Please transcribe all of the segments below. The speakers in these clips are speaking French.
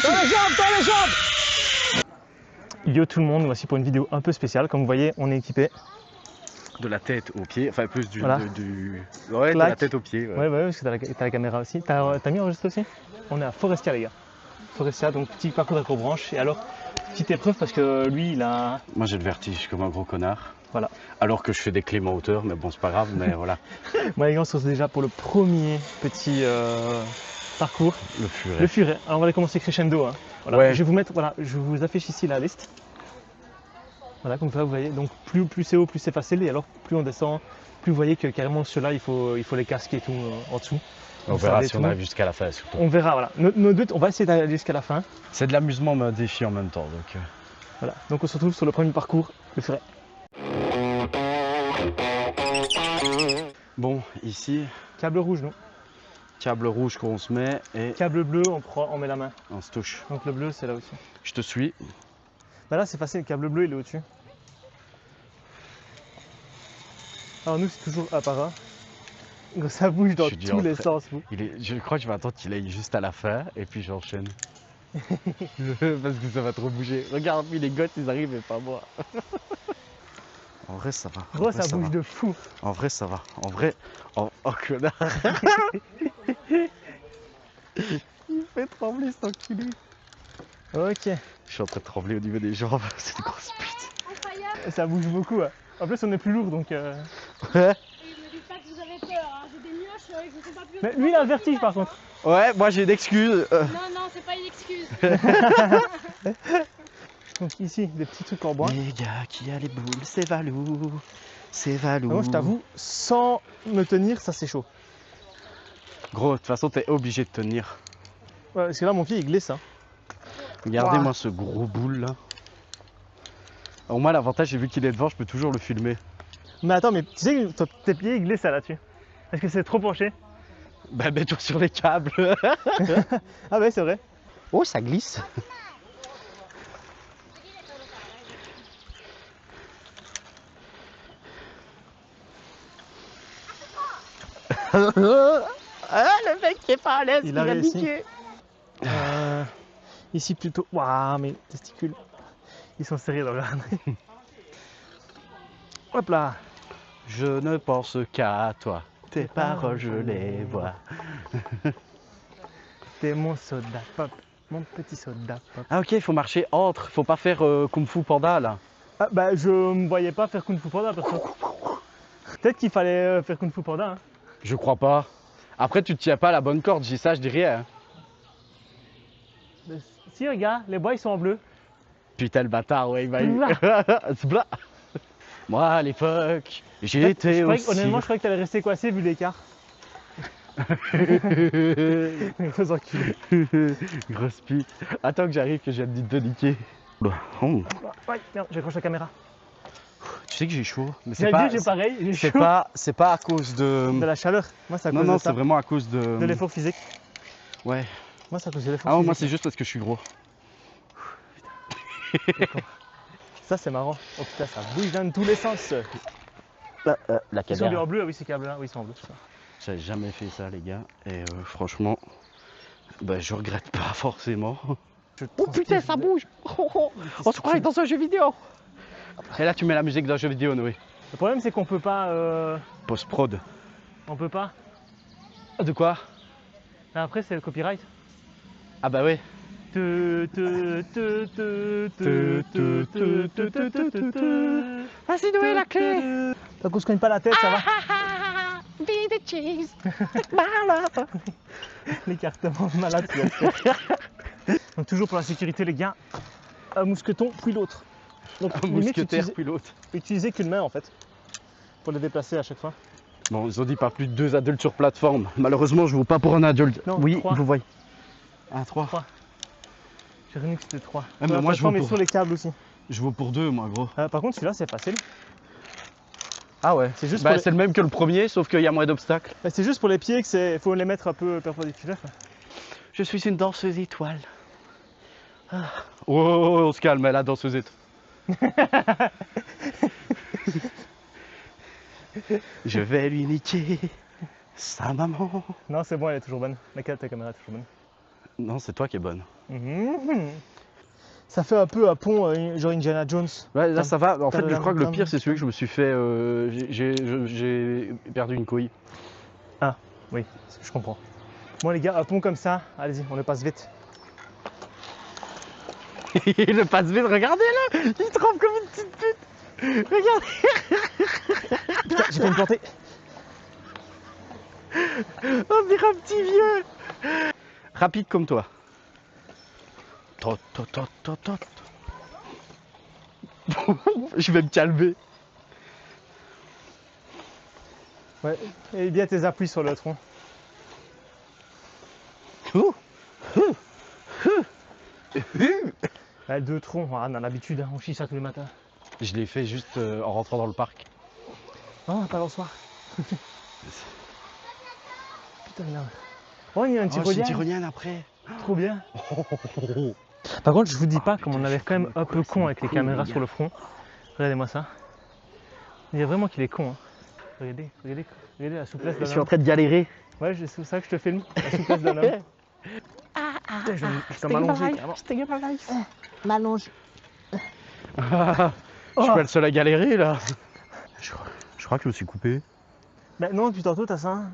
Dans les jambes. Yo tout le monde, voici pour une vidéo un peu spéciale. Comme vous voyez, on est équipé. De la tête aux pieds, enfin plus du... Voilà. Ouais, de la tête aux pieds. Ouais, parce que t'as la caméra aussi. T'as mis enregistré aussi? On est à Forestia les gars. Forestia, donc petit parcours d'acrobranche. Et alors, petite épreuve parce que lui, il a... Moi j'ai le vertige comme un gros connard. Voilà. Alors que je fais des clims en hauteur, mais bon c'est pas grave, mais voilà. Moi les gars, on se retrouve déjà pour le premier petit parcours. Le furet. Le furet. Alors on va commencer crescendo. Hein. Voilà. Ouais. Je vais vous mettre, voilà, je vous affiche ici la liste. Voilà, comme ça vous voyez. Donc plus c'est haut, plus c'est facile. Et alors plus on descend, plus vous voyez que carrément ceux-là, il faut les casques et tout en dessous. On verra si on arrive jusqu'à la fin surtout. On verra, voilà. Notre but, on va essayer d'aller jusqu'à la fin. C'est de l'amusement mais un défi en même temps. Donc, Voilà. Donc on se retrouve sur le premier parcours, le furet. Bon, ici, Câble rouge, non? câble rouge qu'on se met et Câble bleu, on met la main. on se touche. Donc le bleu, c'est là au-dessus. Je te suis. Bah là, c'est facile, le câble bleu, il est au-dessus. Alors nous, c'est toujours apparat. Ça bouge dans tous les sens. Vous. Je crois que je vais attendre qu'il aille juste à la fin et puis j'enchaîne. Parce que ça va trop bouger. Regarde, puis les gosses, ils arrivent et pas moi. En vrai, ça va. Gros, ça bouge de fou. En vrai, ça va. En vrai, oh connard. Il fait trembler cet enculé. Ok. Je suis en train de trembler au niveau des jambes. C'est une grosse pute. Ça bouge beaucoup. Hein. En plus, on est plus lourd donc. Ouais. Et ne me dites pas que vous avez peur, hein. J'ai des mioches, je ne sais pas plus. Mais lui, il a le vertige par contre. Ouais, moi j'ai une excuse. Non, c'est pas une excuse. Donc ici, des petits trucs en bois. Les gars, qui a les boules, c'est Valou. C'est Valou. Moi, je t'avoue, sans me tenir, ça c'est chaud. Gros, de toute façon, t'es obligé de tenir. Ouais, parce que là, mon pied, il glisse. Hein. Regardez-moi ce gros boule là. Au moins, l'avantage, j'ai vu qu'il est devant, je peux toujours le filmer. Mais attends, mais tu sais que tes pieds, ils glissent là-dessus. Est-ce que c'est trop penché? Bah, mets-toi sur les câbles. Ah ouais, c'est vrai. Oh, ça glisse. Ah, le mec qui est pas à l'aise, Il a réussi. Ici plutôt. Waouh, mes testicules. Ils sont serrés dans le harnais. Hop là. Je ne pense qu'à toi. Tes paroles, je les vois. T'es mon soda pop. Mon petit soda pop. Ah, ok, il faut marcher entre. Faut pas faire Kung Fu Panda là. Ah bah, je me voyais pas faire Kung Fu Panda perso. Peut-être qu'il fallait faire Kung Fu Panda. Hein. Je crois pas. Après, tu te tiens pas à la bonne corde. Je dis ça, je dis rien. Mais si, regarde, les bois ils sont en bleu. Putain, le bâtard, ouais, il va. Blah. Moi, à l'époque, j'étais aussi. Honnêtement, je croyais que t'allais rester coincé vu l'écart. Gros enculé. Grosse pute. Attends que j'arrive, que je viens de niquer. Oh. Ouais, merde, j'accroche la caméra. Tu sais que j'ai chaud. Mais J'ai pas. j'ai pareil, j'ai C'est chaud. pas à cause de. De la chaleur. Moi, c'est à cause Non, de ça. c'est vraiment à cause de. De l'effort physique. Ouais. Moi, c'est à cause de l'effort Ah, physique. moi, c'est juste parce que je suis gros. Ça, c'est marrant. Oh putain, ça bouge dans tous les sens. La Ils sont bien caméra. en bleu, oui, ces câbles-là. Oui, ils sont en bleu. Ça. J'avais jamais fait ça, les gars. Et franchement, bah, je regrette pas forcément. Oh putain, ça bouge. On se croirait dans un jeu vidéo. Et là, tu mets la musique d'un jeu vidéo, Noé. Le problème, c'est qu'on peut pas. Post-prod. On peut pas. De quoi? Mais après, c'est le copyright. Ah bah ouais. Vas-y, Noé, la clé. Tant qu'on se cogne pas la tête, ça va. Be the cheese. L'écartement malade qu'il a fait. Donc, toujours pour la sécurité, les gars, un mousqueton, puis l'autre. Donc, Un limite, mousquetaire puis l'autre. utilisez qu'une main en fait, pour le déplacer à chaque fois. Bon, ils ont dit pas plus de 2 adultes sur plateforme. Malheureusement, je vous pas pour un adulte. Non, oui, 3. vous voyez. 3. J'ai rien que c'était 3. Ah, mais moi, je vaux mais pour... sur les câbles aussi. Je vaux pour 2, moi, gros. Par contre, celui-là, c'est facile. Ah ouais. C'est juste, Bah, pour les... c'est le même que le premier, sauf qu'il y a moins d'obstacles. c'est juste pour les pieds que c'est. Faut les mettre un peu perpendiculaires. Je suis une danseuse étoile. Ah. Oh, on se calme, la danseuse étoile. Je vais lui niquer sa maman. Non, c'est bon, elle est toujours bonne. Ta caméra est toujours bonne. Non, c'est toi qui es bonne. Mhm. Ça fait un peu un pont, genre Indiana Jones. Ouais, là ça va. En fait, je tadadam, crois que le tam, pire, c'est celui que tam. je me suis fait. J'ai perdu une couille. Oui, je comprends. Bon les gars, un pont comme ça, allez-y, on le passe vite. Il le passe vite, regardez-le. Il trempe comme une petite pute. Regardez. Putain, j'ai fait une plantée. On dirait un petit vieux. Rapide comme toi. Tot, tot, tot, tot, tot. Je vais me calmer. Ouais, et bien tes appuis sur le tronc. Ouh. Ouais, deux troncs, on a l'habitude, hein, on chie ça tous les matins. Je l'ai fait juste en rentrant dans le parc. Oh, pas le soir. Putain, merde. Oh, il y a un Oh, c'est une tyrolien. tyrolienne après. Trop bien. Par contre, je vous dis pas, comme on avait quand même un peu con avec les caméras les sur le front. Regardez-moi ça. Il y a vraiment qu'il est con. Hein. Regardez, regardez, regardez la souplesse Je d'un suis en homme. train de galérer. Ouais, c'est pour ça que je te filme. La souplesse d'un homme. Putain, je dois m'allonger carrément. M'allonge. Je suis pas le seul à galérer là. Je crois que je me suis coupé. Bah non, depuis tantôt, t'as ça. Hein.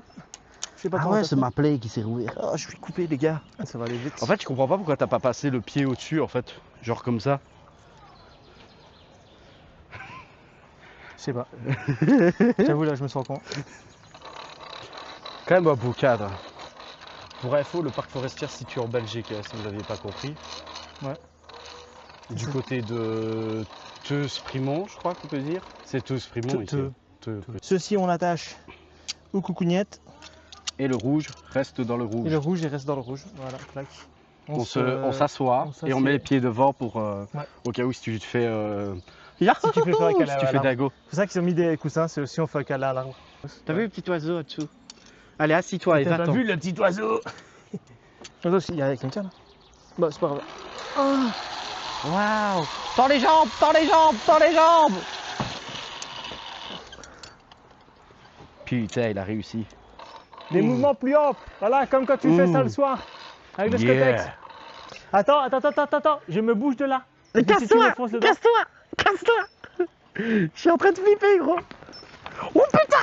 Je sais pas Ah comment ouais, t'as c'est fait. ma plaie qui s'est rouverte. Oh, je suis coupé les gars. Ah, ça va aller vite. En fait, je comprends pas pourquoi t'as pas passé le pied au-dessus en fait. Genre comme ça. Je sais pas. J'avoue, là, je me sens con. Quand même un beau cadre. Pour info, le parc forestier situé en Belgique, si vous n'aviez pas compris. Ouais. Du côté de Teus-Primont, je crois qu'on peut dire. C'est Teus-Primont ici. Ceci, on l'attache aux coucougnettes. Et le rouge reste dans le rouge. Et le rouge, il reste dans le rouge. Voilà, clac. On s'assoit et on met les pieds devant pour au cas où si tu te fais Si tu fais faire un câlin, si tu fais voilà. dago. C'est pour ça qu'ils ont mis des coussins, c'est aussi on fait un câlin à l'arbre. T'as vu le petit oiseau au-dessous? Allez, assis-toi et T'as va-t'en. vu le petit oiseau? Il y a quelqu'un là? Bah, c'est pas grave. Waouh! Tends les jambes, tends les jambes, tends les jambes! Putain, il a réussi. Des mouvements plus amples, voilà, comme quand tu fais ça le soir, avec le scotex. Attends, je me bouge de là. Mais Et puis si tu me fonces dedans- casse-toi! Je suis en train de flipper, gros! Oh putain!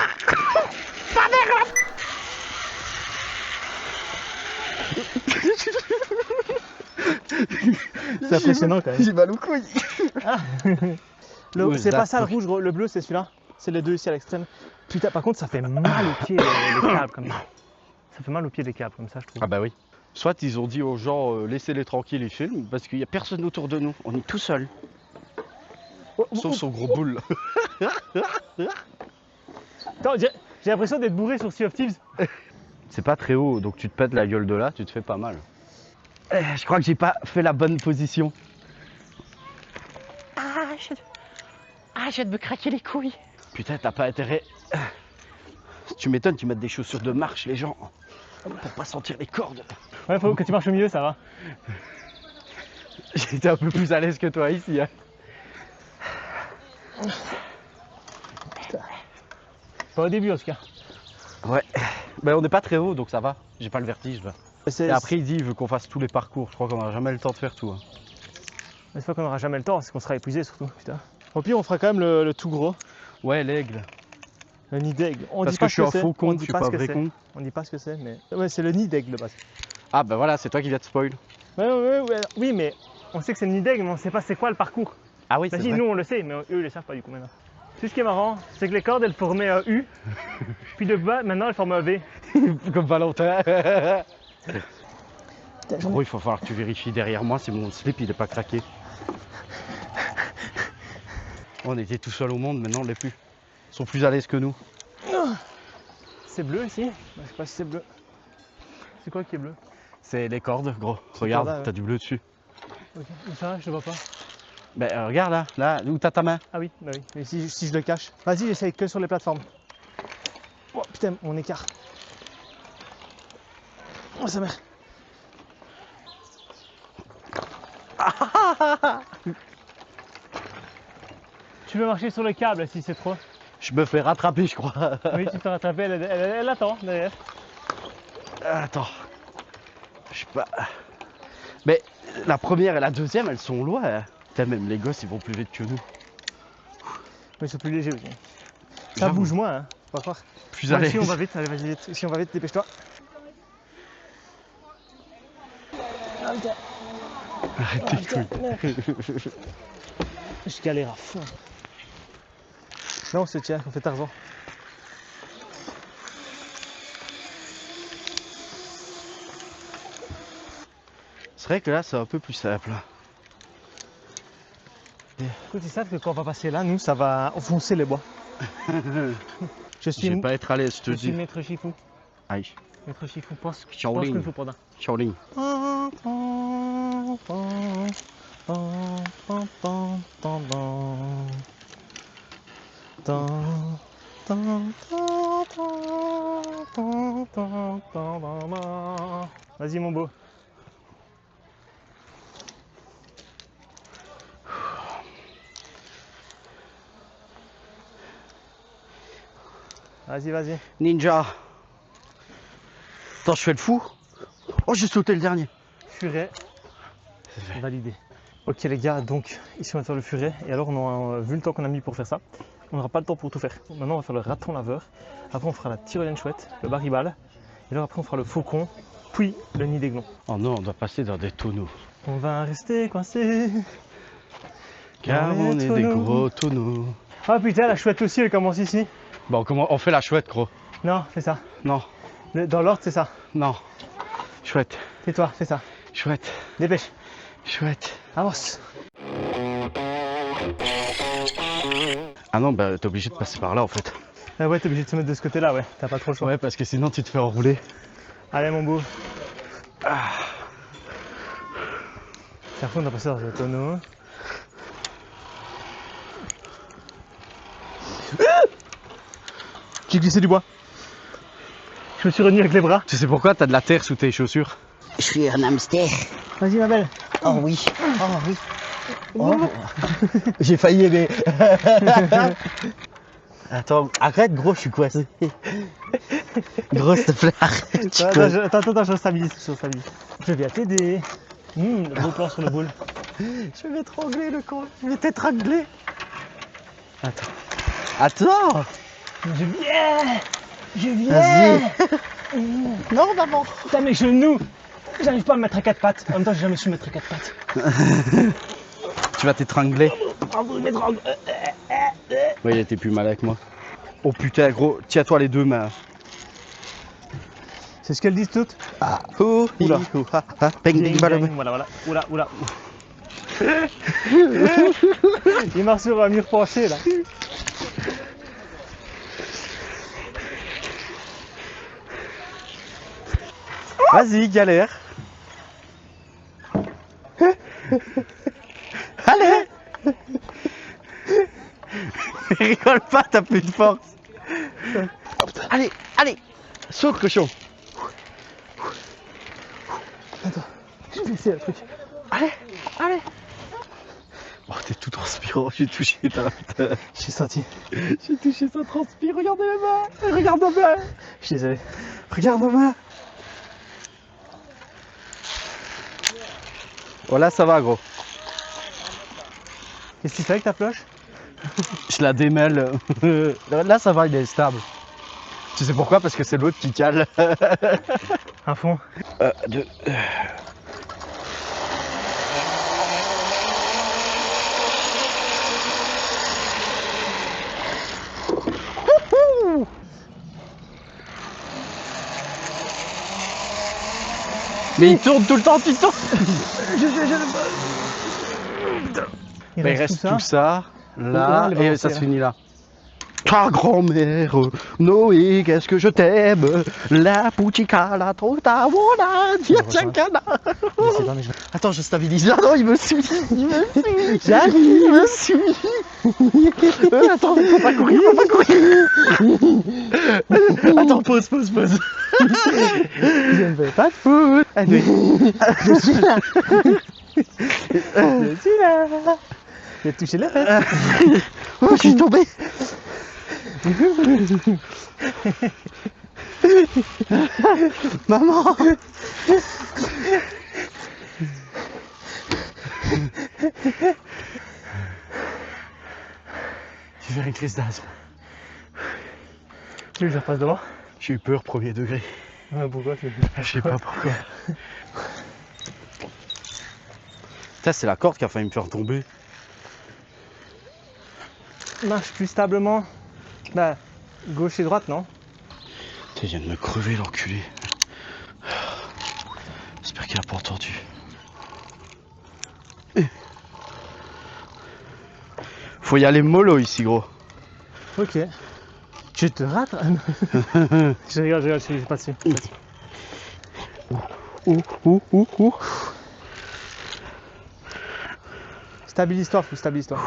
Ta mère C'est impressionnant quand même. J'ai mal aux couilles! C'est pas ça le rouge, gros. Le bleu c'est celui-là. C'est les deux ici à l'extrême. Putain, par contre ça fait mal aux pieds les câbles comme ça. Ça fait mal aux pieds les câbles comme ça, je trouve. Ah bah oui. Soit ils ont dit aux gens laissez-les tranquilles les films parce qu'il n'y a personne autour de nous, on est tout seul. Sauf son gros boule. Attends, j'ai l'impression d'être bourré sur Sea of Thieves. C'est pas très haut donc tu te pètes la gueule de là, tu te fais pas mal. Je crois que j'ai pas fait la bonne position. Je viens de me craquer les couilles. Putain, t'as pas intérêt. Tu m'étonnes qu'ils mettent des chaussures de marche les gens pour pas sentir les cordes. Ouais, faut que tu marches au milieu, ça va. J'étais un peu plus à l'aise que toi ici. Hein. Pas au début en tout cas. Ouais. Ben on n'est pas très haut donc ça va. J'ai pas le vertige là. Et après il dit il veut qu'on fasse tous les parcours. Je crois qu'on n'aura jamais le temps de faire tout. Hein. Une fois qu'on n'aura jamais le temps, c'est qu'on sera épuisé surtout. Putain. Au pire, on fera quand même le tout gros. Ouais, l'aigle. Le nid d'aigle. On Parce dit pas que je suis un ce que faux c'est. con, On je dit suis pas pas ce que vrai c'est. con. On dit pas ce que c'est, mais. Ouais, c'est le nid d'aigle de base. Ah bah voilà, c'est toi qui viens de spoil. Ouais. Oui, mais on sait que c'est le nid d'aigle, mais on sait pas c'est quoi le parcours. Ah oui, c'est Vas-y, vrai. nous on le sait, mais eux ils le savent pas du coup maintenant. Tout ce qui est marrant, c'est que les cordes elles formaient un U, puis de bas, maintenant elles forment un V. Comme Valentin. Gros, il va falloir que tu vérifies derrière moi si mon slip il est pas craqué. On était tout seul au monde, maintenant on l'est plus. Ils sont plus à l'aise que nous. C'est bleu ici? Je sais pas si c'est bleu. C'est quoi qui est bleu? C'est les cordes, gros. Regarde, cordes, ouais. t'as du bleu dessus. Ok, où ça? Je le vois pas. Ben regarde là, où t'as ta main. Ah oui, bah oui. Mais si je le cache. Vas-y, j'essaye que sur les plateformes. Oh putain, mon écart. Oh sa mère. Tu veux marcher sur le câble si c'est trop? Je me fais rattraper, je crois. Oui, tu te fais rattraper, elle attend derrière. Attends. Je sais pas. Mais la première et la deuxième, elles sont loin. Hein. Putain, même les gosses, ils vont plus vite que nous. Mais ils sont plus légers aussi. Ça J'avoue. bouge moins, hein. On va voir. Plus à Ouais, l'aise. si on va vite, allez vas-y vite. Si on va vite, dépêche-toi. Arrête tes couilles. Je galère à fond. Là on se tient, on fait Tarzan. C'est vrai que là, c'est un peu plus simple. Écoute, ils savent que quand on va passer là, nous, ça va enfoncer les bois. Je Je vais pas être à l'aise, je te je suis dis. maître Chifou. Aïe, Maître Chifou, pense Shaolin. qu'il faut prendre. Shaolin. Vas-y mon beau. Vas-y, vas-y. Ninja. Attends, je fais le fou. Oh, j'ai sauté le dernier. Furet. Validé. Ok les gars, donc ici on va faire le furet. Et alors on a vu le temps qu'on a mis pour faire ça. On n'aura pas le temps pour tout faire. Maintenant on va faire le raton laveur. Après on fera la tyrolienne chouette, le baribal. Et alors après on fera le faucon, puis le nid d'aiglon. Oh non, on doit passer dans des tonneaux. On va rester coincé. Car Dans les on est des tonneaux. gros tonneaux. Ah putain, la chouette aussi elle commence ici. Bon, comment on fait la chouette, gros? Non, fais ça. Non, Dans l'ordre c'est ça. non. Chouette, Tais-toi, fais ça. chouette, Dépêche. chouette. Avance. Ah non, bah t'es obligé de passer par là en fait. Ah ouais, t'es obligé de se mettre de ce côté-là, ouais. T'as pas trop le choix. Ouais, parce que sinon tu te fais enrouler. Allez mon beau. C'est à fond, on a passé dans le tonneau. J'ai glissé du bois. Je me suis retenu avec les bras. Tu sais pourquoi? T'as de la terre sous tes chaussures. Je suis un hamster. Vas-y ma belle. Oh oui. Oh oui. Oh. J'ai failli aider. Attends, arrête gros, je suis coincé. Gros, s'il te plaît, arrête. tu peux- Attends, je stabilise, Je vais t'aider. Le beau plan sur le boule. Je vais m'étrangler le con. Je vais t'étrangler. Attends. Attends. Je viens. Je Vas-y. Non, maman. Putain mes genoux. J'arrive pas à me mettre à quatre pattes. En même temps, j'ai jamais su me mettre à quatre pattes. Tu vas t'étrangler. Oh, vous m'étranglez. Ouais, il était plus mal avec moi. Oh putain, gros, tiens-toi les deux mains. C'est ce qu'elles disent toutes. Ah, oh, Oula. ha, ha, bang, bang, bang. Voilà. Oula. Il marche sur un mur penché là. Vas-y, galère. Allez. Rigole pas, t'as plus de force. Allez, allez. Saute, cochon. Je vais essayer le truc. Allez, allez. Oh, t'es tout transpirant, j'ai touché ta... J'ai senti. J'ai touché ça transpire, regardez mes mains. Regarde mes mains. Je suis désolé. Regarde mes mains. Voilà, ça va, gros. Qu'est-ce que tu fais avec ta pioche? Je la démêle. Là, ça va, il est stable. Tu sais pourquoi? Parce que c'est l'autre qui cale. Un fond. Deux. Mais il tourne tout le temps, tu tournes. Il Mais il reste reste tout ça, là, Là, les et balanciers, ça là. se finit là. Ta grand-mère, Noé, qu'est-ce que je t'aime. La poutica, la trota, voilà, diatiacana. C'est pas, mais je- Attends, je stabilise. Ah non, il me suit. Il me suit. J'arrive. Il me suit. Attends, faut pas courir, faut pas courir. Attends, pause. Je ne veux pas de Foot. Allez. Je suis là. Je suis là. J'ai touché les fesses. Oh, je suis tombé. Maman. J'ai fait une crise d'asthme. Tu veux que je repasse devant? J'ai eu peur, premier degré. Pourquoi? Je sais pas pourquoi. Ça, c'est la corde qui a failli me faire tomber. Marche plus stablement. Bah, gauche et droite, non? Putain, il vient de me crever, l'enculé. J'espère qu'il a pas entendu. Faut y aller mollo ici, gros. Ok. Je te rate. Je rigole, je suis pas dessus. Ouh. Stabilise-toi, stabilise-toi.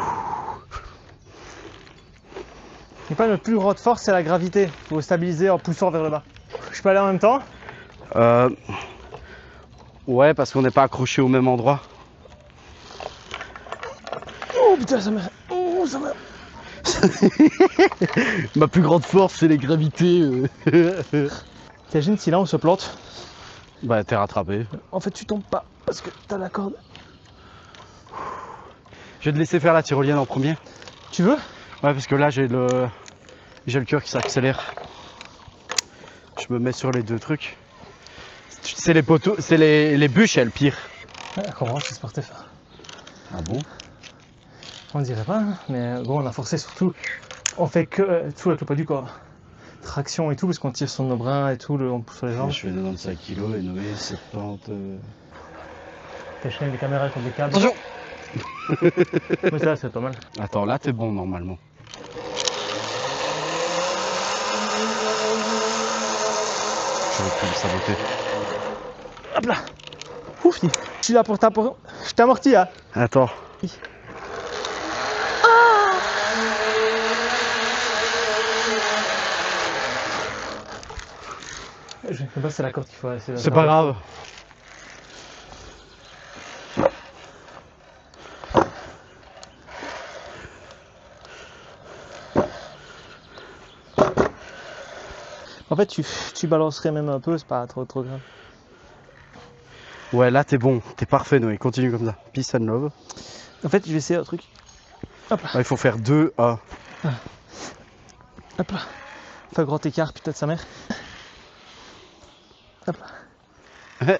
Et pas notre plus grande force, c'est la gravité. Faut stabiliser en poussant vers le bas. Je peux aller en même temps? Ouais, parce qu'on n'est pas accroché au même endroit. Oh putain, ça m'a. Oh, ça m'a. Ma plus grande force, c'est les gravités. T'imagines si là on se plante? Bah, t'es rattrapé. En fait, tu tombes pas parce que t'as la corde. Je vais te laisser faire la tyrolienne en premier. Tu veux? Ouais, parce que là, j'ai le cœur qui s'accélère. Je me mets sur les deux trucs. C'est les poteaux, c'est les bûches, elles, pire. Ouais, comment c'est sportif? Ah bon? On dirait pas, hein, mais bon, on a forcé surtout. On fait que tout avec le poids du corps. Traction et tout, parce qu'on tire sur nos bras et tout, on pousse sur les jambes. Je fais 95 kg et Noé 70. Tes chaînes, des caméras contre des câbles. Attention! Mais ça, c'est pas mal. Attends, là, t'es bon normalement. J'aurais pu me saboter. Hop là. Ouf, je suis là pour t'apporter. Je t'amortis, hein. Attends. Je sais pas si c'est la corde qu'il faut essayer. C'est pas grave. En fait, tu balancerais même un peu, c'est pas trop grave. Ouais, là, t'es bon. T'es parfait, Noé. Continue comme ça. Peace and love. En fait, je vais essayer un truc. Hop là. Ah, il faut faire 2 A. Hop là. Fais un grand écart, putain de sa mère. Hop là.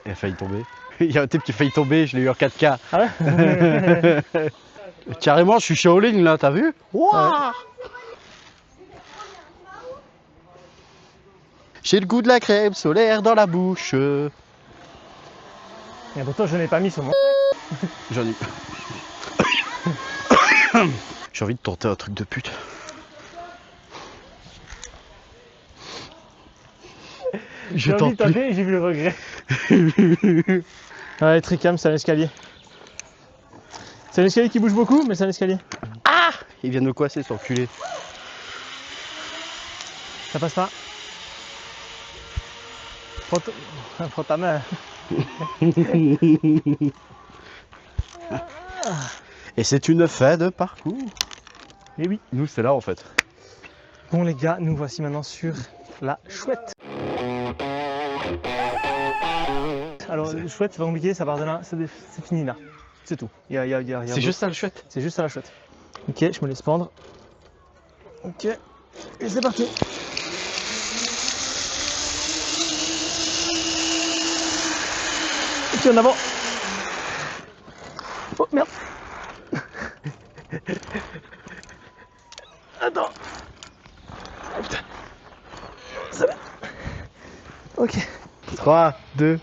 Elle a failli tomber. Il y a un type qui a failli tomber, je l'ai eu en 4K. Ah ouais? Carrément, je suis Shaolin là, t'as vu? Wouah! J'ai le goût de la crème solaire dans la bouche. Et pourtant, je n'ai pas mis sur mon. J'en ai. J'ai envie de tenter un truc de pute. J'ai envie de tenter et j'ai vu le regret. Ouais, très calme, c'est un escalier. C'est un escalier qui bouge beaucoup, mais c'est un escalier. Ah! Il vient de me coincer, cet enculé. Ça passe pas. Prends ta main. Et c'est une fin de parcours. Et oui. Nous, c'est là en fait. Bon les gars, nous voici maintenant sur la chouette. Alors, le chouette, c'est pas compliqué, ça part de là, c'est fini là. C'est tout. C'est juste ça le chouette. C'est juste ça la chouette. Ok, je me laisse pendre. Ok, et c'est parti. Ok, en avant. Oh merde. Attends. Oh, putain. Ça va. Ok. 3, 2.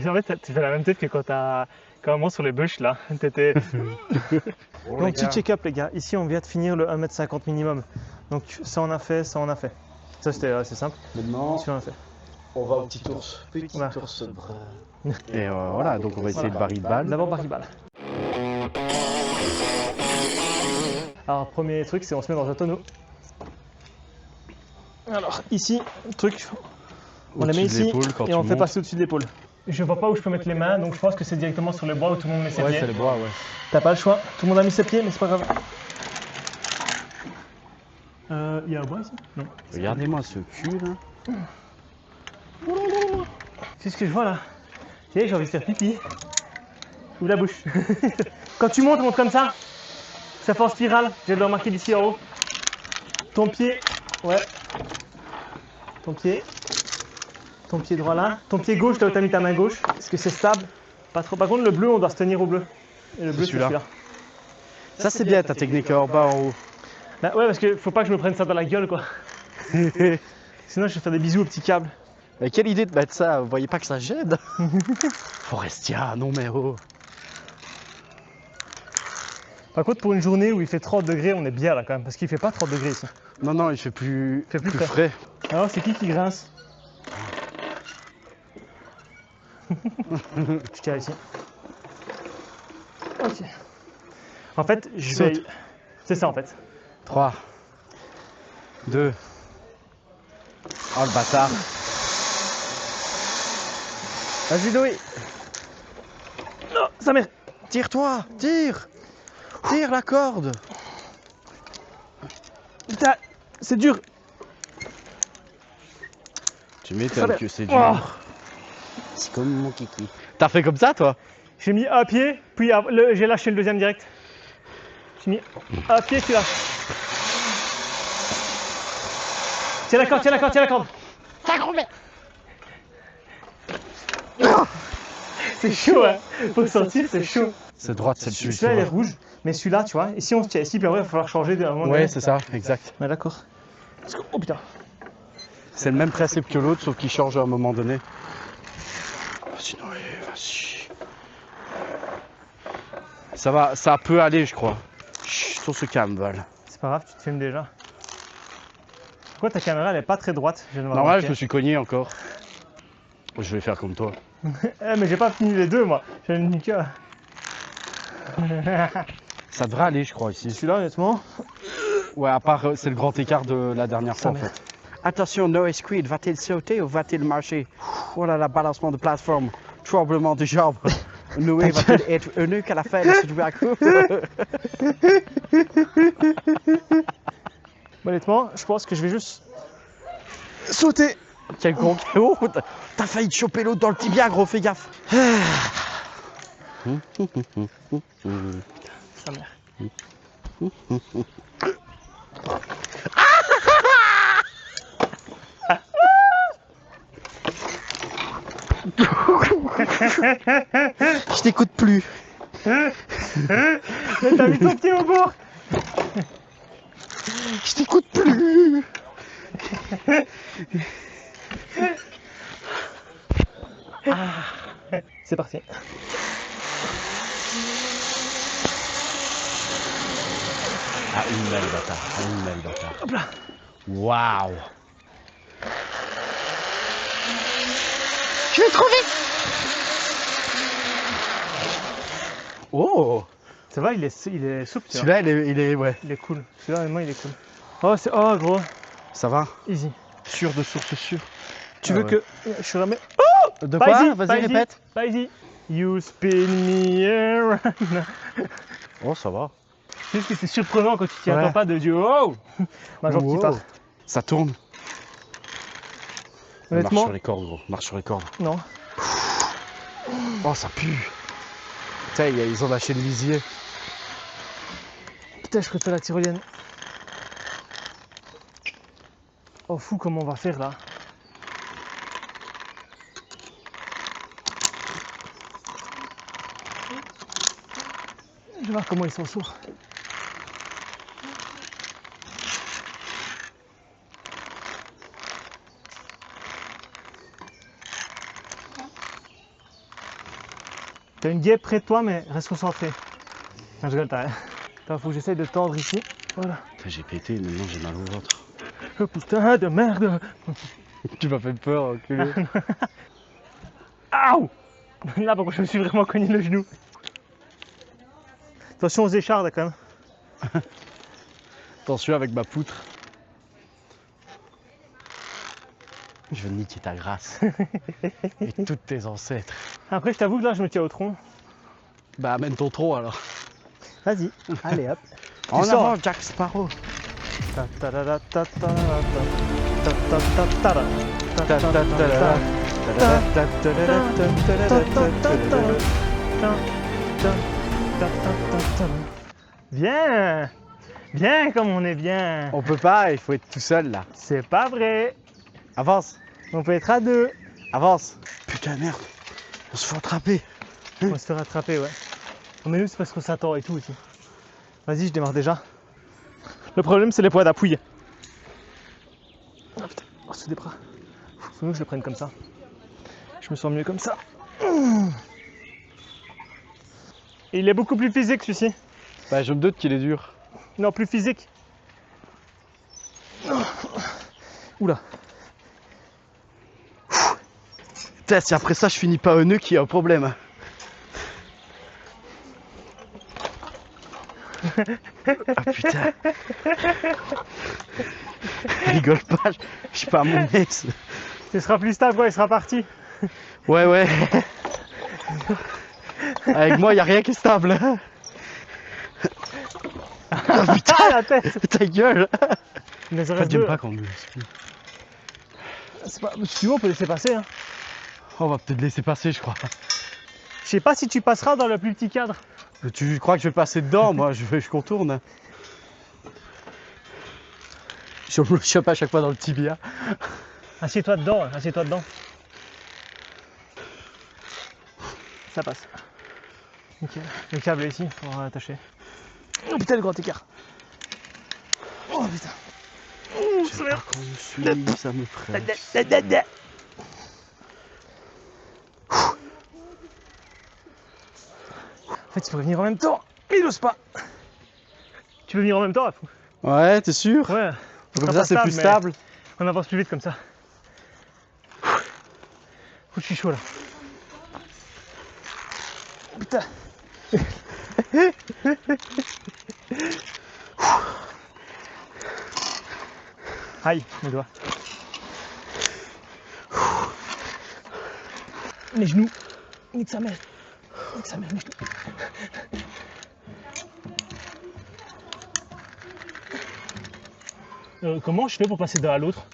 En fait, tu fais la même tête que quand t'as comment sur les bûches là. T'étais. Donc petit check-up les gars. Ici on vient de finir le 1,50 m minimum. Donc ça on a fait, ça on a fait. Ça c'était assez simple. Maintenant, Ça on a fait. on va au petit ours. Petit Ouais. ours brun. Et voilà, donc on va essayer de baril balle. D'abord baril-balle. Alors premier truc c'est on se met dans un tonneau. Alors ici, truc, on la met ici et on fait passer au-dessus de l'épaule. Je vois pas où je peux mettre les mains, donc je pense que c'est directement sur les bois où tout le monde met ses pieds. Ouais, c'est les bois, ouais. T'as pas le choix, tout le monde a mis ses pieds, mais c'est pas grave. Il y a un bois ici? Non. Regardez-moi ce cul là. C'est ce que je vois là. Tu sais, j'ai envie de faire pipi. Ouvre la bouche. Quand tu montes comme ça fait en spirale. Je vais le remarquer d'ici en haut. Ton pied, ouais. Ton pied droit là. Ton pied gauche, là où t'as mis ta main gauche. Est-ce que c'est stable? Pas trop. Par contre, le bleu, on doit se tenir au bleu. Et le bleu, c'est celui-là. Ça, c'est bien ta technique en bas, en haut. Bah ouais, parce que faut pas que je me prenne ça dans la gueule, quoi. Sinon, je vais faire des bisous au petit câble. Mais quelle idée de mettre ça, vous voyez pas que ça gêne? Forestia, non mais oh. Par contre, pour une journée où il fait 30 degrés, on est bien là quand même, parce qu'il fait pas 30 degrés ici. Non, non, il fait plus frais. Alors, c'est qui grince? Je tiens ici. Ok. En fait, je vais... C'est ça en fait. 3, 2. Oh le bâtard. Vas-y Louis. Non, sa mère. Tire-toi, tire. Tire la corde. Putain, c'est dur. Tu m'étonnes que c'est dur. Oh. C'est comme mon kiki. T'as fait comme ça toi? J'ai mis un pied, puis j'ai lâché le deuxième direct. J'ai mis un pied, tu lâches. Tiens la corde, tiens la corde, tiens la corde. Ta grand-mère. C'est chaud, hein. Faut sortir, c'est chaud. C'est droite, c'est le dessus. Celui-là, il est rouge, mais celui-là, tu vois, ici on se tient ici, puis après, il va falloir changer d'un moment donné. Ouais, c'est ça, exact. Ouais, d'accord. Oh putain. C'est le même principe que l'autre, sauf qu'il change à un moment donné. Sinon, vas-y. Ça va, ça peut aller, je crois. Chut, on se calme, Val. C'est pas grave, tu te filmes déjà. Pourquoi ta caméra, elle est pas très droite? Normal, je me suis cogné encore. Je vais faire comme toi. Eh, mais j'ai pas fini les deux, moi. J'ai une nique. Ça devrait aller, je crois, ici. Celui-là, honnêtement. Ouais, à part, c'est le grand écart de la dernière fois, en fait. Attention, Noé Squid, va-t-il sauter ou va-t-il marcher? Oh là là, balancement de plateforme, tremblement de jambes. Noé va-t-il être eunuque à la fin de ce duaco? Honnêtement, je pense que je vais juste sauter. Quel con. Oh, t'as failli te choper l'autre dans le tibia, gros, fais gaffe. Sa mère. Je t'écoute plus. Mais t'as mis ton pied au bord. Je t'écoute plus. C'est parti. Ah, une belle bâtard. Une belle bâtard. Hop là. Waouh. Je l'ai trouvé. Oh. Ça va, il est souple. Tu vois. Celui-là, ouais. Il est cool. Celui-là, honnêtement, il est cool. Oh, c'est. Oh, gros. Ça va? Easy. Sûr de source sûre. Tu Ah veux ouais. que. Je suis remis. De Pas quoi? easy, Vas-y, pas easy, répète. Pas easy. You spin me around. Oh, ça va. C'est juste que c'est surprenant quand tu t'y Ouais. attends pas de dire oh. Ma jambe qui Wow. part. Ça tourne. Marche Honnêtement, sur les cordes, gros. Marche sur les cordes. non. Oh, ça pue. Putain, ils ont lâché le lisier. Putain, je refais la tyrolienne. Oh, fou, comment on va faire là? Je vais voir comment ils s'en sortent. T'as une guêpe près de toi, mais reste concentré. Non, je rigole, t'as rien. Attends, faut que j'essaye de tendre ici. Voilà. Putain, j'ai pété, maintenant j'ai mal au ventre. Oh putain de merde! Tu m'as fait peur, enculé. Aouh! Là, par contre, je me suis vraiment cogné le genou. Attention aux échardes quand même. Attention avec ma poutre. Je vais niquer ta grâce. Et toutes tes ancêtres. Après, je t'avoue que là, je me tiens au tronc. Bah, amène ton tronc alors. Vas-y, allez hop. En sors. avant, Jack Sparrow. Bien, bien comme on est bien. On peut pas, il faut être tout seul là. C'est pas vrai. Avance, On peut être à deux. avance. Putain, merde, on se fait attraper. On va se faire rattraper, ouais. Mais nous, c'est parce qu'on s'attend et tout aussi. Vas-y, je démarre déjà. Le problème, c'est les poids d'appui. Ah putain, oh, sous des bras. Faut que je le prenne comme ça. Je me sens mieux comme ça. Et il est beaucoup plus physique celui-ci. Bah, je me doute qu'il est dur. Non, plus physique. Oula. Putain, si après ça je finis pas un nœud, qu'il y a un problème. Ah putain. Rigole pas, je suis pas à mon aise. Ce sera plus stable, quoi, il sera parti. Ouais, ouais. Avec moi, y a rien qui est stable. Ah putain, Ah, la tête. ta gueule. Mais ça En fait, reste j'aime deux. pas quand on me... C'est pas... Si tu veux, on peut laisser passer. Hein. On va peut-être laisser passer, je crois. Je sais pas si tu passeras dans le plus petit cadre. Tu crois que je vais passer dedans? Moi, je contourne. Je me chope à chaque fois dans le tibia. Assieds-toi dedans, hein, assieds-toi dedans. Ça passe. Nickel. Le câble est ici, il faudra l'attacher. Oh putain, le grand écart. Oh putain. Je sais pas quand je suis, ça me presse. En fait, il pourrait venir en même temps, mais il n'ose pas. Tu veux venir en même temps, Afou? Ouais, t'es sûr? Ouais. on Comme sera ça, pas c'est plus mais stable. On avance plus vite comme ça. Oh, je suis chaud là. Putain. Aïe, mes doigts. Mes genoux. Nique sa mère. Nique sa mère, mes genoux. Comment je fais pour passer d'un à l'autre?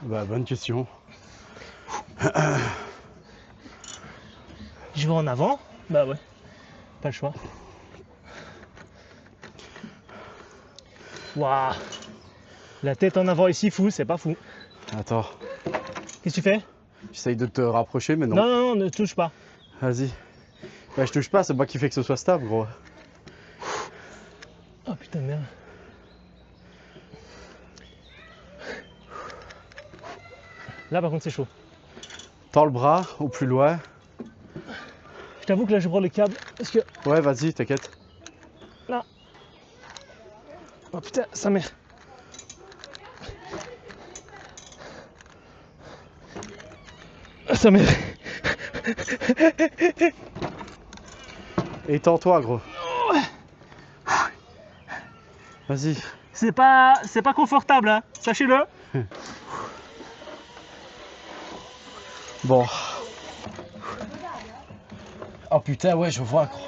Bah, bonne question. Je vais en avant? Bah ouais. Pas le choix. Waouh. La tête en avant ici, fou, c'est pas fou. Attends, Qu'est-ce que tu fais? j'essaye de te rapprocher, mais non. Non, non, non, ne touche pas. Vas-y. Bah, je touche pas, c'est moi qui fais que ce soit stable, gros. Oh putain de merde. Là par contre c'est chaud. Tends le bras au plus loin. Je t'avoue que là je prends le câble parce que... Ouais, vas-y, t'inquiète. Là. Oh putain, sa mère. Sa mère. Étends-toi, gros. Vas-y. C'est pas confortable, hein, sachez-le. Bon. Oh putain, ouais, je vois, gros.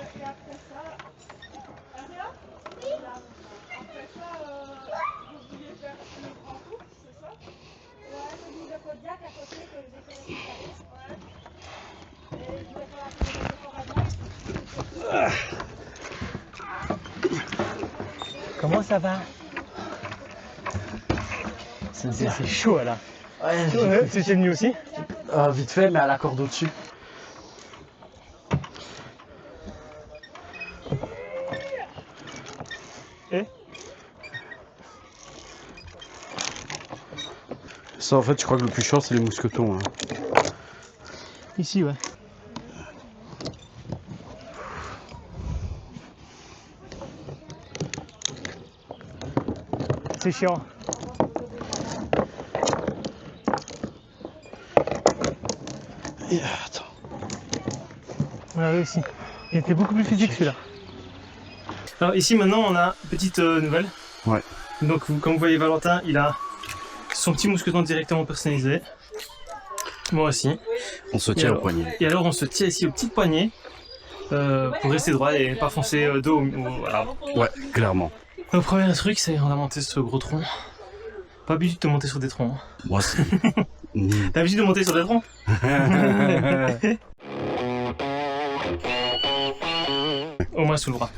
Comment ça va? C'est chaud là. Ouais, Tu t'es venu aussi? vite fait, mais à la corde au-dessus. Et? Ça, en fait, je crois que le plus chiant, c'est les mousquetons. Hein. Ici, ouais. C'est chiant. Et, attends. On a réussi. Il était beaucoup plus physique celui-là. Alors ici maintenant on a une petite nouvelle. Ouais. Donc comme vous voyez Valentin, il a son petit mousqueton directement personnalisé. Moi aussi. On se tient au poignet. Et alors on se tient ici au petit poignet. pour rester droit et pas foncer dos à l'arbre. Ouais, clairement. Le premier truc, c'est on a monté ce gros tronc. Pas habitué de monter sur des troncs. Hein. Moi, c'est. T'as habitué de monter sur des troncs? Au moins sous le bras.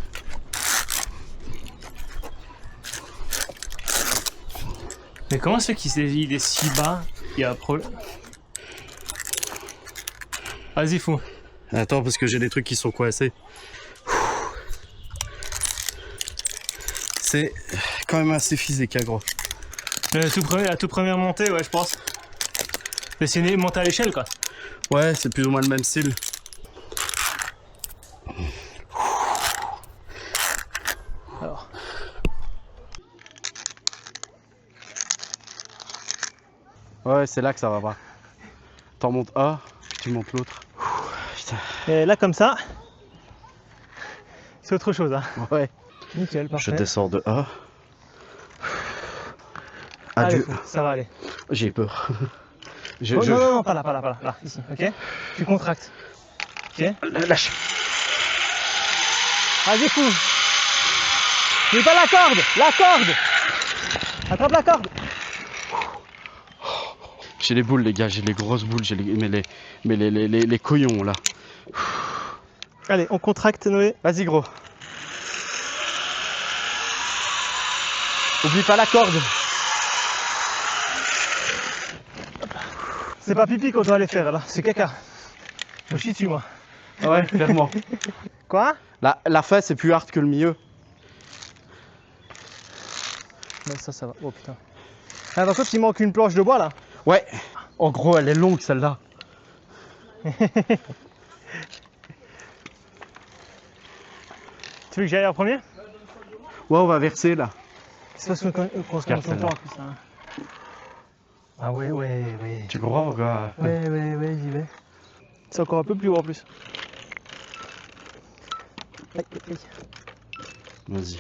Mais comment c'est qu'il est si bas? Il y a un problème. Vas-y, fou. Attends, parce que j'ai des trucs qui sont coincés. C'est quand même assez physique, hein, gros. La toute première montée, ouais, je pense. Mais c'est une montée à l'échelle, quoi. Ouais, c'est plus ou moins le même style. Alors. Ouais, c'est là que ça va pas. T'en montes un, puis tu montes l'autre. Et là, comme ça, c'est autre chose, hein. Ouais. Nickel, parfait. Je descends de A. Allez, Adieu. ça va aller. J'ai peur. Oh, non, pas là, ici, ok? Tu contractes. Ok? Lâche. Vas-y, fou. Mais pas la corde! La corde! Attrape la corde! J'ai les boules, les gars, j'ai les grosses boules, j'ai les couillons là. Allez, on contracte, Noé. Vas-y, gros. Oublie pas la corde. C'est pas pipi qu'on doit aller faire là, c'est caca. Je chie dessus, moi. Ouais, clairement. Quoi? La fin, c'est plus hard que le milieu. Mais ça va. Oh putain. Ah, par contre, il manque une planche de bois là. Ouais. En gros, elle est longue celle-là. Tu veux que j'aille en premier? Ouais, on va verser là. C'est parce qu'on se compte en plus. Hein. Ah ouais. Tu crois, gars? Ouais, j'y vais. C'est encore un peu plus haut en plus. Aïe. Vas-y.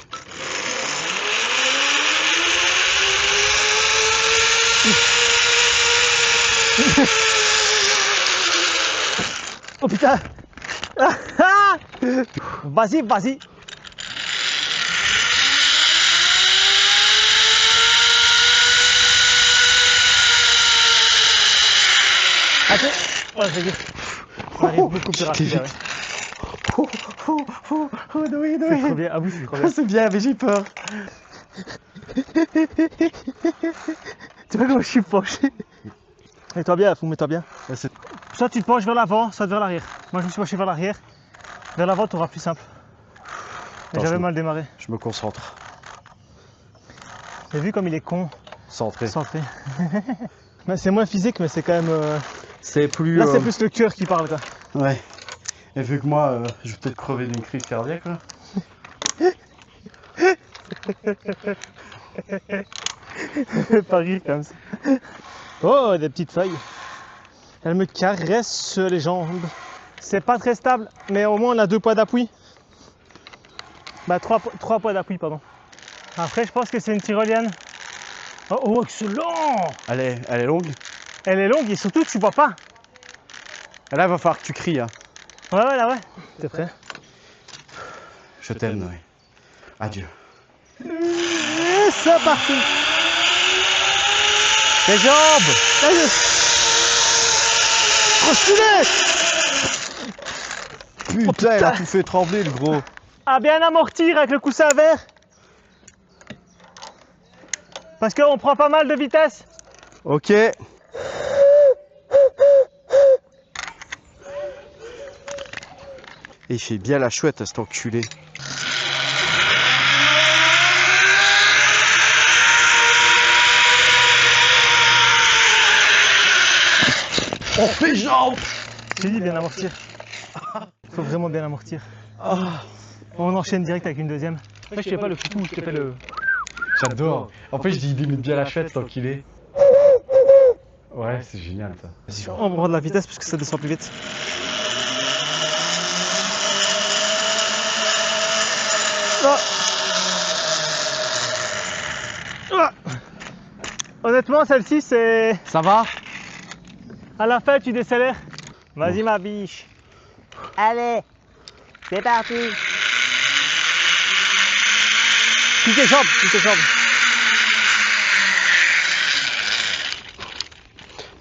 Oh putain. Vas-y. Attends. Ouais, c'est good. Ça arrive beaucoup plus rapide. Noé. C'est trop bien. Ah oui, c'est trop bien. C'est bien, mais j'ai peur. Tu vois comment je suis penché? Mets-toi bien, faut mets-toi bien. Soit tu te penches vers l'avant, soit vers l'arrière. Moi je me suis penché vers l'arrière. Vers l'avant, tu auras plus simple. J'avais mal démarré. Je me concentre. T'as vu comme il est con? Centré. Centré. C'est moins physique, mais c'est quand même. C'est plus. Là, c'est plus le cœur qui parle, quoi. Ouais. Et vu que moi, je vais peut-être crever d'une crise cardiaque là. Pas rire comme ça. Oh, des petites feuilles. Elles me caressent les jambes. C'est pas très stable, mais au moins on a 2 poids d'appui. Bah 3 poids d'appui, pardon. Après, je pense que c'est une tyrolienne. Oh, excellent! Elle est longue. Elle est longue et surtout tu vois pas. Là, il va falloir que tu cries. Hein. Ouais. T'es prêt? Je t'aime, Noé. Adieu. Et c'est parti! Les jambes! Allez. Trop stylé! Putain, il a tout fait trembler, le gros. À bien amortir avec le coussin vert. Parce qu'on prend pas mal de vitesse. Ok. Et il fait bien la chouette à cet enculé. On fait jambes. J'ai dit bien amortir. Il faut vraiment bien amortir. On enchaîne direct avec une deuxième. Après, je te fais pas le coucou, je te fais le... J'adore. En fait, je dis il imite bien la chouette tant qu'il est. Ouais, c'est génial ça. On prend de la vitesse parce que ça descend plus vite. Honnêtement, celle-ci, c'est... Ça va? À la fin, tu décélères. Vas-y, ma biche. Allez. C'est parti. Pique tes jambes, pique tes jambes.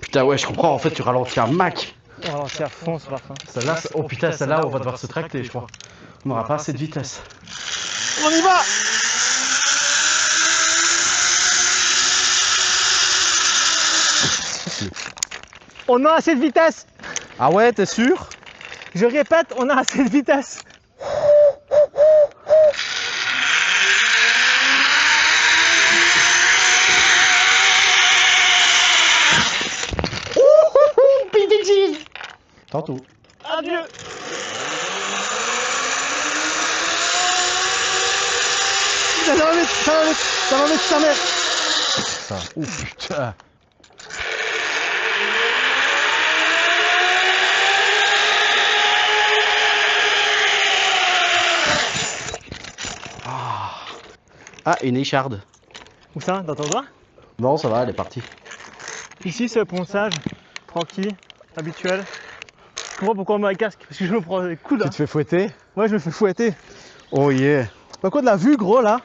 Putain, ouais, je comprends. En fait, tu ralentis un Mac. On ralentit à fond sur la fin. Celle-là, oh putain, celle-là, on va devoir se tracter, je crois. On n'aura pas assez de vitesse. On y va. On a assez de vitesse. Ah ouais, t'es sûr? Je répète, on a assez de vitesse. Tantôt. Adieu. Ça va vite, ça va vite, ça va vite, sa mère. Ça. Oh putain. Ah, une écharde. Où ça? Dans ton doigt? Non, ça va, elle est partie. Ici, c'est le ponçage. Tranquille, habituel. Je comprends pourquoi on met un casque, parce que je me prends des coups là. Tu te fais fouetter? Ouais, je me fais fouetter. Oh yeah. Bah quoi de la vue, gros, là?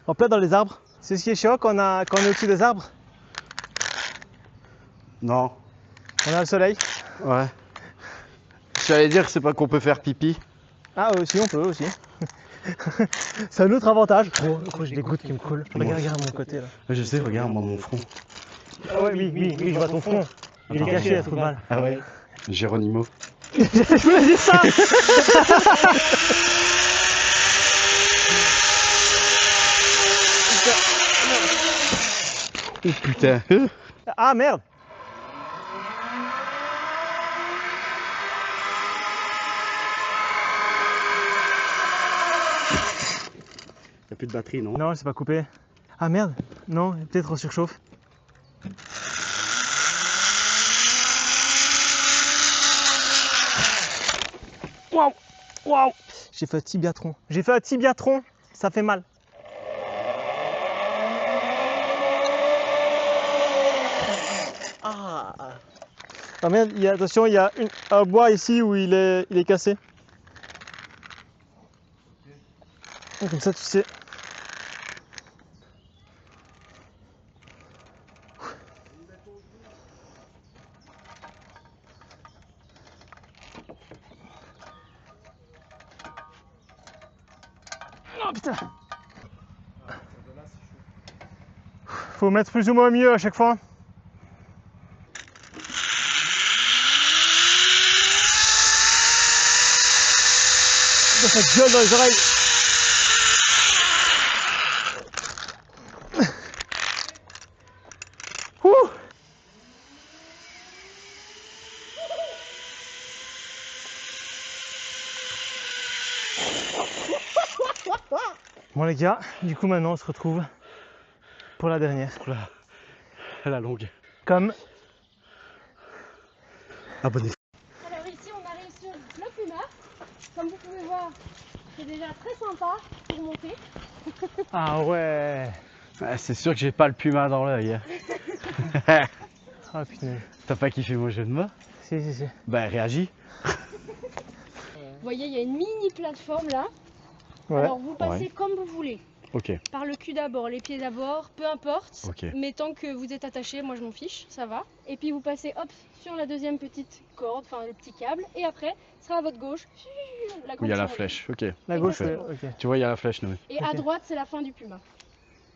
En plein dans les arbres. C'est ce qui est chiant quand on est au-dessus des arbres. Non. On a le soleil. Ouais. J'allais dire que c'est pas qu'on peut faire pipi. Ah, aussi, on peut aussi. C'est un autre avantage. Gros, j'ai des gouttes qui me coulent. Regarde à mon côté là. Je sais, regarde moi mon front. Ah ouais, oui, je vois ton front. Il est caché, il a trop mal. Ah ouais. Géronimo. Je voulais dire ça. Oh putain. Ah merde. Y'a plus de batterie, non? Non, c'est pas coupé. Ah merde. Non, peut-être on surchauffe. Waouh. Waouh. J'ai fait un tibiatron. J'ai fait un tibiatron. Ça fait mal. Ah merde, attention, il y a un bois ici où il est cassé. Comme ça, tu sais. Oh putain! Faut mettre plus ou moins mieux à chaque fois. Ça gueule dans les oreilles. Ouh. Bon les gars, du coup maintenant on se retrouve pour la dernière. La longue. Comme Abonnez-vous. Alors ici on arrive sur le Puma. Comme vous pouvez voir, c'est déjà très sympa pour monter. ah ouais. Ah, c'est sûr que j'ai pas le puma dans l'œil. Ah putain. T'as pas kiffé mon jeu de mots? Si. Bah réagis. Vous voyez, il y a une mini plateforme là. Ouais. Alors vous passez Ouais. comme vous voulez. Ok. Par le cul d'abord, les pieds d'abord, peu importe. Ok. Mais tant que vous êtes attaché, moi je m'en fiche, ça va. Et puis vous passez hop sur la deuxième petite corde, enfin le petit câble. Et après, ce sera à votre gauche. La Où il y a la grande flèche. Ok. La gauche, Exactement. ok. Tu vois, il y a la flèche, Noé. Et à droite, c'est la fin du Puma.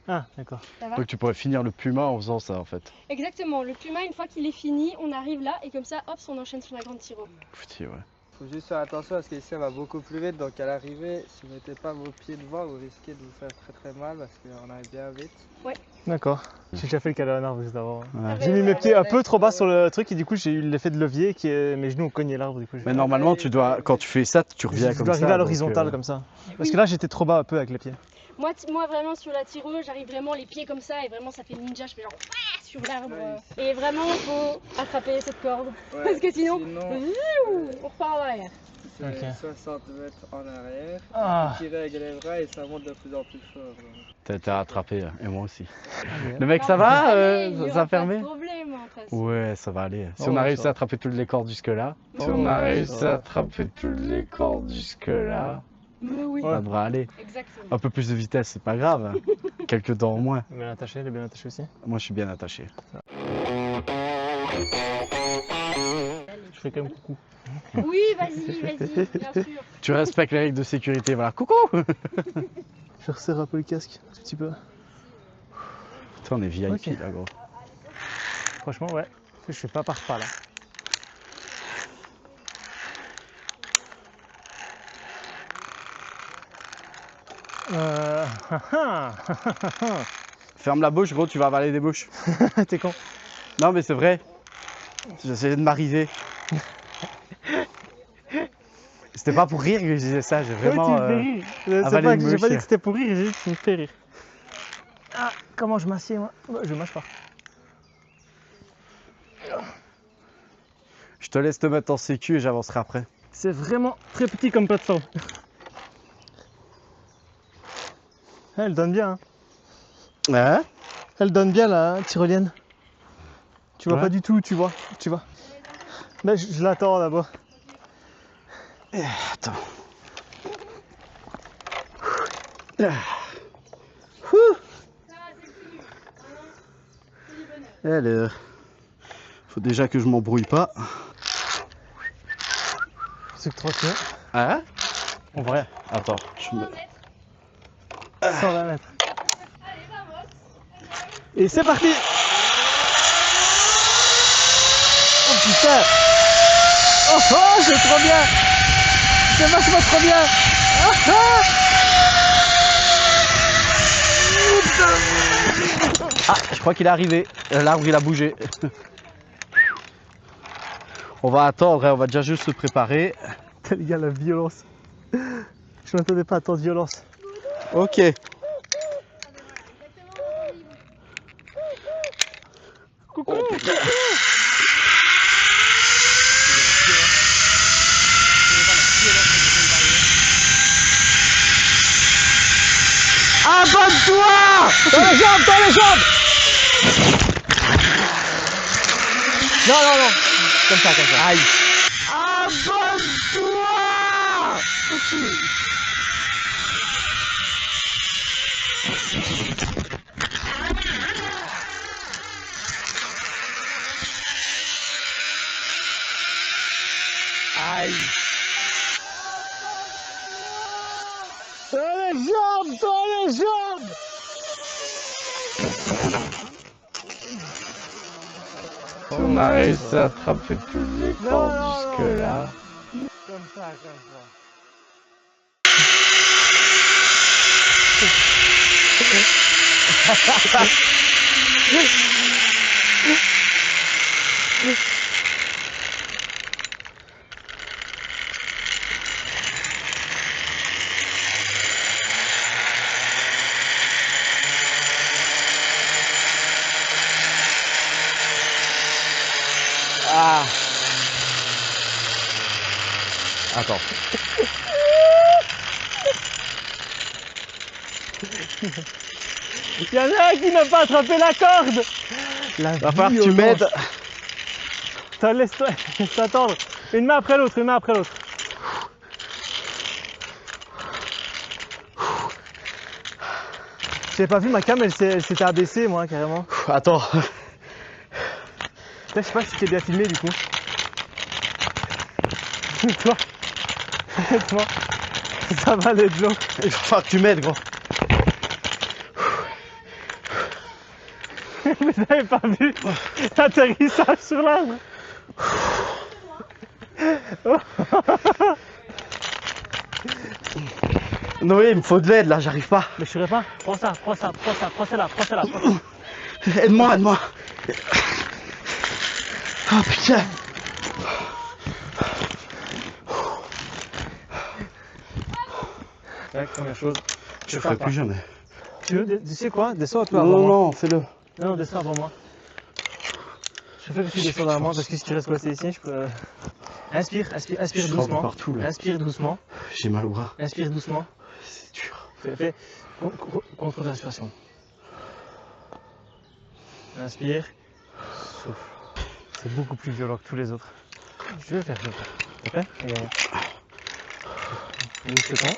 Ah d'accord. Ça va? Donc tu pourrais finir le puma en faisant ça en fait. Exactement. Le Puma, une fois qu'il est fini, on arrive là et comme ça, hop, on enchaîne sur la grande tiro. Putain, ouais. Faut juste faire attention parce qu'ici on va beaucoup plus vite, donc à l'arrivée, si vous mettez pas vos pieds devant, vous risquez de vous faire très mal parce qu'on arrive bien vite. D'accord. J'ai déjà fait le câlin à un arbre juste avant. Ouais. J'ai mis mes pieds un peu trop bas sur le truc et du coup j'ai eu l'effet de levier qui est... mes genoux ont cogné l'arbre du coup. Mais normalement, tu dois, quand tu fais ça, tu reviens Je comme dois ça. arriver à donc, l'horizontale comme ça. Parce que là j'étais trop bas un peu avec les pieds. Moi vraiment sur la tireuse, j'arrive vraiment les pieds comme ça et vraiment ça fait ninja, je fais genre ah, sur l'arbre. Et vraiment, faut attraper cette corde parce que sinon, on repart en arrière. c'est Ok. 60 mètres en arrière. Ah. Tirer avec les bras et ça monte de plus en plus fort. T'as été rattrapé, hein, et moi aussi. Allez, Le mec, Non, ça mais va allez, il y Ça aura a pas fermé de problème, hein, de toute façon. Ouais, ça va aller. Si Oh, on a ouais, réussi ça à va. attraper toutes les cordes jusque-là. Si Oh, on a ouais, réussi ça à va. attraper toutes les cordes jusque-là, Mais oui, ça devrait aller. exactement. Un peu plus de vitesse, c'est pas grave. hein. Quelques temps au moins. Bien attaché, elle est bien attachée aussi. Moi, je suis bien attaché. Je fais quand même coucou. Oui, vas-y, bien sûr. Tu respectes les règles de sécurité, voilà. Coucou Je resserre un peu le casque, un tout petit peu. Putain, on est VIP Ok. là, gros. Franchement, ouais. Je fais pas par pas là. Ferme la bouche, gros, tu vas avaler des bouches. T'es con. Non, mais c'est vrai. J'essayais de m'arriver. C'était pas pour rire que je disais ça, j'ai vraiment. Ouais, tu me fais rire. C'est avaler pas une que j'ai pas mouche. dit que c'était pour rire, j'ai dit que tu me fais rire. Ah, comment je m'assieds moi? Ouais, je mâche pas. Je te laisse te mettre en sécu et j'avancerai après. C'est vraiment très petit comme plateforme. Elle donne bien, hein. Ouais. Elle donne bien la tyrolienne. Tu vois Ouais. pas du tout, tu vois. Mais je l'attends d'abord. Attends. Alors, faut déjà que je m'embrouille pas. C'est que 30 mètres. Hein? En vrai, Attends, je me... 120 mètres. Et c'est parti! Oh putain! Oh, oh c'est trop bien! C'est vachement trop bien! Ah, ah. Ah, je crois qu'il est arrivé. L'arbre, il a bougé. On va attendre, hein, on va déjà juste se préparer. Putain, les gars, la violence. Je m'attendais pas à tant de violence. Ok. Coucou! Oh, putain. Abonne-toi! Dans les jambes, dans les jambes! Non, non, non. Comme ça, comme ça. Aïe. Abonne-toi! Aïe. Dans les jambes, dans les jambes! On a réussi à attraper tous les Non, cordes non, non. jusque-là. Comme ça, comme ça. Ah. Attends. Il y en a un qui n'a pas attrapé la corde! La Va falloir que tu violence. m'aides. Attends, laisse-toi attendre. Une main après l'autre, une main après l'autre. J'avais pas vu ma cam, elle s'était abaissée, moi, carrément. Attends. Putain, je sais pas si c'était bien filmé du coup. Toi, honnêtement, ça va les Joe. Il va falloir que tu m'aides, gros. Vous avez pas vu l'atterrissage sur l'arbre? Noé, il me faut de l'aide là, j'arrive pas. Mais je serais pas. Prends ça, prends ça, prends ça, prends celle-là, prends celle-là. Prends... Aide-moi, aide-moi. Oh putain. Ouais, première chose. Je ferai plus jamais. Tu veux, tu sais quoi? Descends un peu Non, avant moi. non, fais-le. Non, descends avant moi. Je fais que tu descends avant moi parce que si tu restes coincé ici, je peux. Inspire, inspire, inspire Je tremble doucement. partout, là. Inspire doucement. J'ai mal au bras. Inspire doucement. C'est dur. Fais contrôle respiration. Inspire. Souffle. C'est beaucoup plus violent que tous les autres. Je vais faire ça. T'es prêt? Regarde. 1 seconde.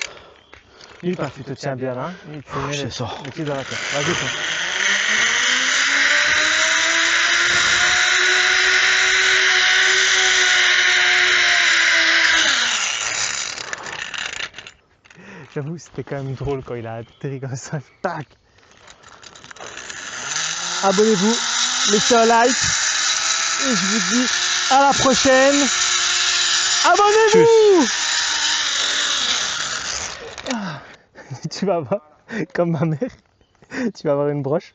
Nulle part, tu te tiens bien là. Et tu mets Je sors. les pieds dans la terre. Vas-y, fonce. J'avoue, c'était quand même drôle quand il a atterri comme ça. Tac! Abonnez-vous, laissez un like. Et je vous dis à la prochaine. Abonnez-vous! Ah, tu vas avoir, comme ma mère, tu vas avoir une broche.